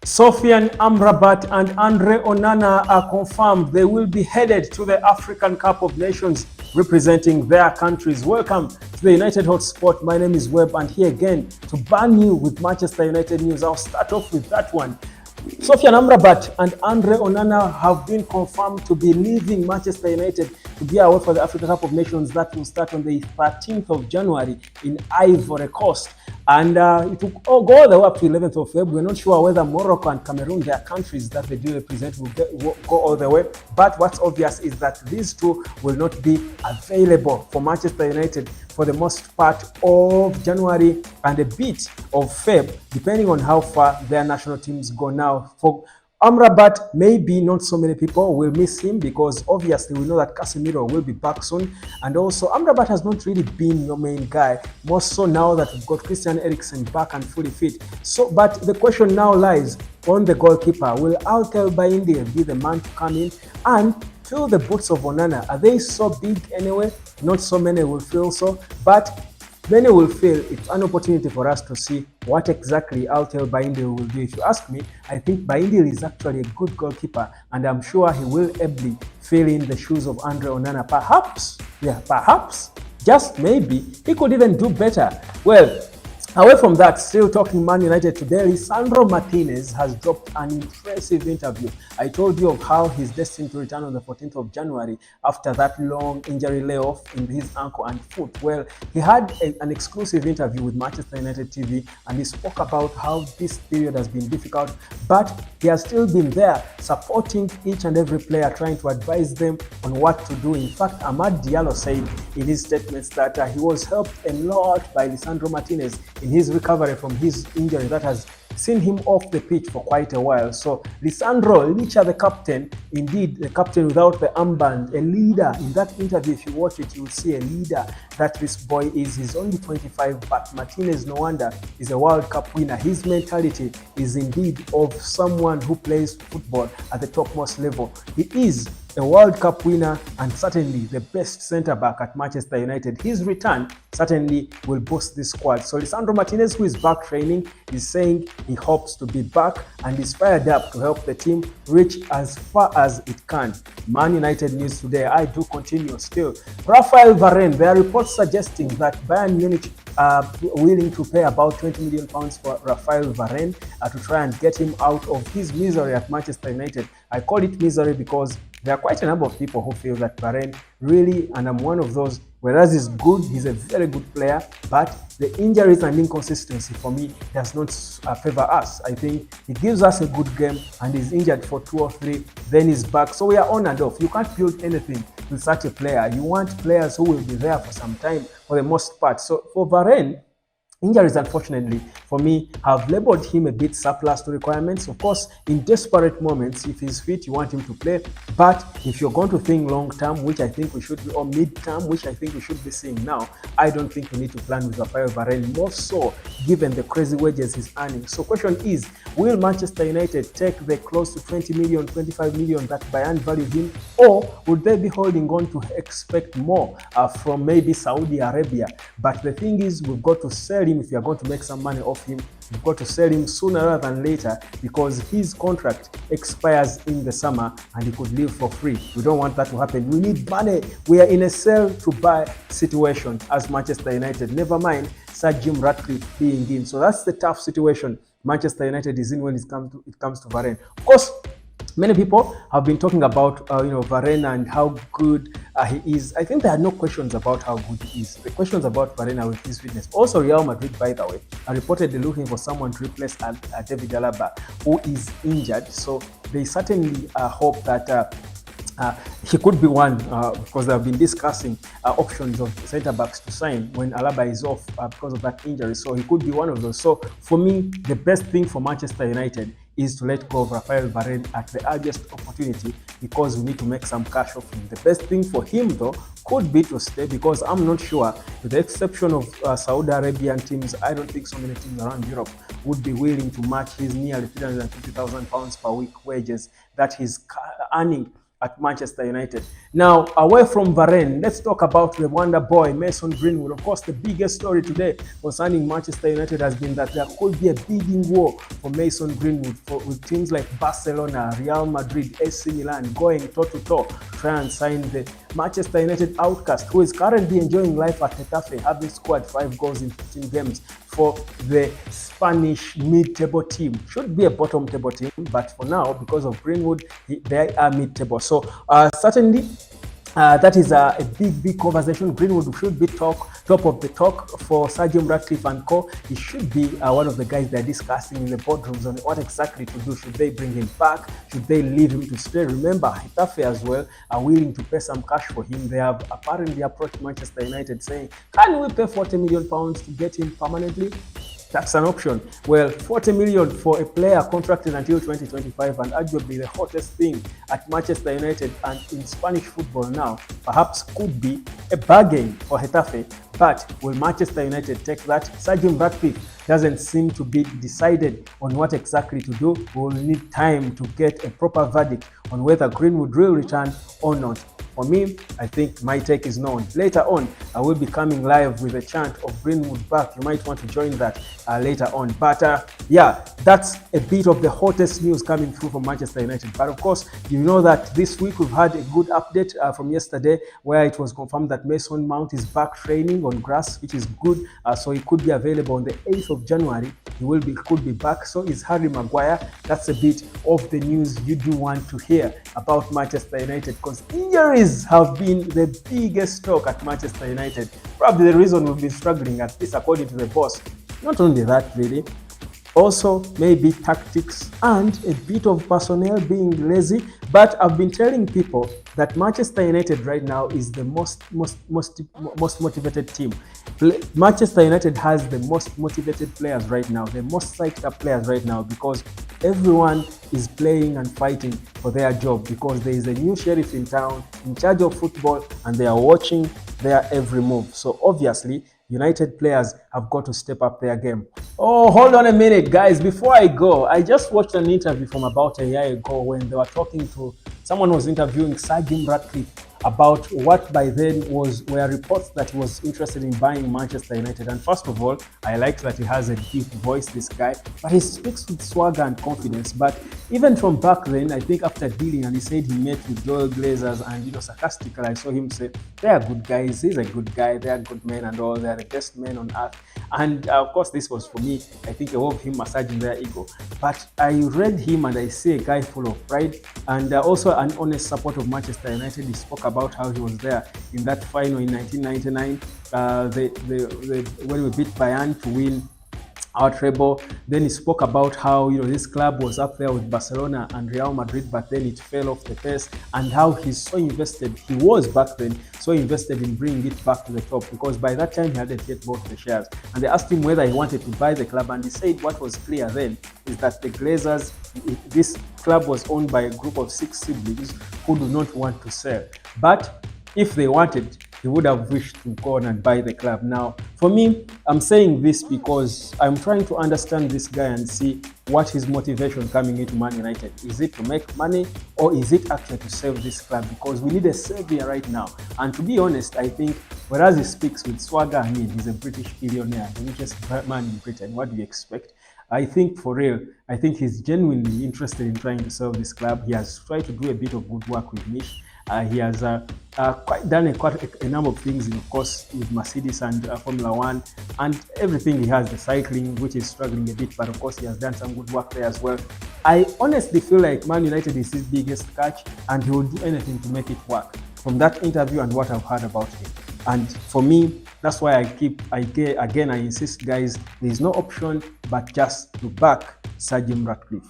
Sofian Amrabat and Andre Onana are confirmed they will be headed to the African Cup of Nations representing their countries. Welcome to the United Hotspot. My name is Webb, and here again to burn you with Manchester United news. I'll start off with that one. Sofian Amrabat and Andre Onana have been confirmed to be leaving Manchester United to be away for the Africa Cup of Nations that will start on the 13th of January in Ivory Coast. And it will go all the way up to 11th of February. We're not sure whether Morocco and Cameroon, their countries that they do represent, will go all the way. But what's obvious is that these two will not be available for Manchester United for the most part of January and a bit of Feb, depending on how far their national teams go now. For Amrabat, maybe not so many people will miss him because obviously we know that Casemiro will be back soon. And also Amrabat has not really been your main guy, more so now that we've got Christian Eriksen back and fully fit. So, but the question now lies on the goalkeeper. Will Altel Baindi be the man to come in and fill the boots of Onana? Are they so big anyway? Not so many will feel so, but many will feel it's an opportunity for us to see what exactly Altel Baindil will do. If you ask me, I think Baindil is actually a good goalkeeper, and I'm sure he will ably fill in the shoes of Andre Onana. Perhaps, just maybe, he could even do better. Well, away from that, still talking Man United today, Lisandro Martinez has dropped an impressive interview. I told you of how he's destined to return on the 14th of January after that long injury layoff in his ankle and foot. Well, he had an exclusive interview with Manchester United TV, and he spoke about how this period has been difficult, but he has still been there supporting each and every player, trying to advise them on what to do. In fact, Amad Diallo said in his statements that he was helped a lot by Lisandro Martinez in his recovery from his injury that has seen him off the pitch for quite a while. So Lisandro, Licha the captain, indeed the captain without the armband, a leader. In that interview, if you watch it, you will see a leader that this boy is. He's only 25, but Martinez, no wonder, is a World Cup winner. His mentality is indeed of someone who plays football at the topmost level. He is a World Cup winner and certainly the best centre-back at Manchester United. His return certainly will boost this squad. So Lisandro Martinez, who is back training, is saying he hopes to be back and is fired up to help the team reach as far as it can. Man United news today, I do continue still. Raphael Varane, there are reports suggesting that Bayern Munich are willing to pay about 20 million pounds for Raphael Varane to try and get him out of his misery at Manchester United. I call it misery because there are quite a number of people who feel that Varane really, and I'm one of those, whereas he's good, he's a very good player, but the injuries and inconsistency for me does not favor us. I think he gives us a good game and he's injured for 2 or 3, then he's back. So we are on and off. You can't build anything with such a player. You want players who will be there for some time for the most part. So for Varane, injuries, unfortunately, for me, have labeled him a bit surplus to requirements. Of course, in desperate moments, if he's fit, you want him to play. But if you're going to think long-term, which I think we should be, or mid-term, which I think we should be seeing now, I don't think we need to plan with Raphael Varane, more so given the crazy wages he's earning. So question is, will Manchester United take the close to 20 million, 25 million that Bayern value him, or would they be holding on to expect more from maybe Saudi Arabia? But the thing is, we've got to sell him. If you're going to make some money off him, you've got to sell him sooner rather than later because his contract expires in the summer and he could leave for free. We don't want that to happen. We need money. We are in a sell to buy situation as Manchester United. Never mind Sir Jim Ratcliffe being in. So that's the tough situation Manchester United is in when it comes to Varane. Of course, many people have been talking about Varane and how good he is. I think there are no questions about how good he is. The questions about Varane are with his fitness. Also, Real Madrid, by the way, are reportedly looking for someone to replace David Alaba, who is injured. So they certainly hope that he could be one because they have been discussing options of centre-backs to sign when Alaba is off because of that injury. So he could be one of those. So for me, the best thing for Manchester United is to let go of Raphael Varane at the earliest opportunity because we need to make some cash off him. The best thing for him, though, could be to stay because I'm not sure, with the exception of Saudi Arabian teams, I don't think so many teams around Europe would be willing to match his nearly £350,000 per week wages that he's earning at Manchester United. Now, away from Varane, let's talk about the wonder boy, Mason Greenwood. Of course, the biggest story today concerning Manchester United has been that there could be a bidding war for Mason Greenwood with teams like Barcelona, Real Madrid, AC Milan going toe-to-toe to try and sign the Manchester United outcast, who is currently enjoying life at Getafe, having scored 5 goals in 15 games for the Spanish mid-table team. Should be a bottom-table team, but for now, because of Greenwood, they are mid-table. So certainly, that is a big conversation. Greenwood should be top of the talk for Sir Jim Ratcliffe and co. He should be one of the guys they're discussing in the boardrooms on what exactly to do. Should they bring him back? Should they leave him to stay? Remember, Getafe as well are willing to pay some cash for him. They have apparently approached Manchester United saying, can we pay £40 million to get him permanently? That's an option. Well, 40 million for a player contracted until 2025 and arguably the hottest thing at Manchester United and in Spanish football now, perhaps could be a bargain for Getafe. But will Manchester United take that? Sir Jim Ratcliffe doesn't seem to be decided on what exactly to do. We will need time to get a proper verdict on whether Greenwood will return or not. For me, I think my take is known. Later on, I will be coming live with a chant of Greenwood back. You might want to join that later on. But yeah, that's a bit of the hottest news coming through from Manchester United. But of course, you know that this week we've had a good update from yesterday where it was confirmed that Mason Mount is back training on grass, which is good. So he could be available on the 8th of January. Could be back. So is Harry Maguire. That's a bit of the news you do want to hear about Manchester United, because injuries have been the biggest talk at Manchester United. Probably the reason we've been struggling, at least according to the boss. Not only that, really. Also, maybe tactics and a bit of personnel being lazy. But I've been telling people that Manchester United right now is the most motivated team. Manchester United has the most motivated players right now, the most psyched up players right now, because everyone is playing and fighting for their job, because there is a new sheriff in town in charge of football and they are watching their every move. So obviously, United players have got to step up their game. Oh, hold on a minute, guys. Before I go, I just watched an interview from about a year ago when they were talking to someone was interviewing Sir Jim Ratcliffe about what by then were reports that he was interested in buying Manchester United. And first of all, I like that he has a deep voice, this guy, but he speaks with swagger and confidence. But even from back then, I think after dealing, and he said he met with Joel Glazers, and sarcastically, I saw him say, they are good guys, he's a good guy, they are good men and all, they are the best men on earth. And of course, this was for me, I think, a way of him massaging their ego. But I read him and I see a guy full of pride and also an honest support of Manchester United. He spoke about how he was there in that final in 1999 when we beat Bayern to win our treble. Then he spoke about how this club was up there with Barcelona and Real Madrid, but then it fell off the pace, and how he's so invested. He was back then so invested in bringing it back to the top, because by that time he hadn't yet bought the shares. And they asked him whether he wanted to buy the club, and he said what was clear then is that the Glazers, this club was owned by a group of 6 siblings who do not want to sell. But if they wanted, he would have wished to go on and buy the club. Now, for me, I'm saying this because I'm trying to understand this guy and see what his motivation coming into Man United. Is it to make money, or is it actually to save this club? Because we need a savior right now. And to be honest, I think whereas he speaks with swagger, he's a British billionaire, the richest man in Britain. What do you expect? I think for real, I think he's genuinely interested in trying to sell this club. He has tried to do a bit of good work with Nish. He has done quite a number of things, of course, with Mercedes and Formula One and everything he has, the cycling, which is struggling a bit, but of course he has done some good work there as well. I honestly feel like Man United is his biggest catch, and he will do anything to make it work, from that interview and what I've heard about him. And for me, that's why I insist, guys, there is no option but just to back Sir Jim Ratcliffe.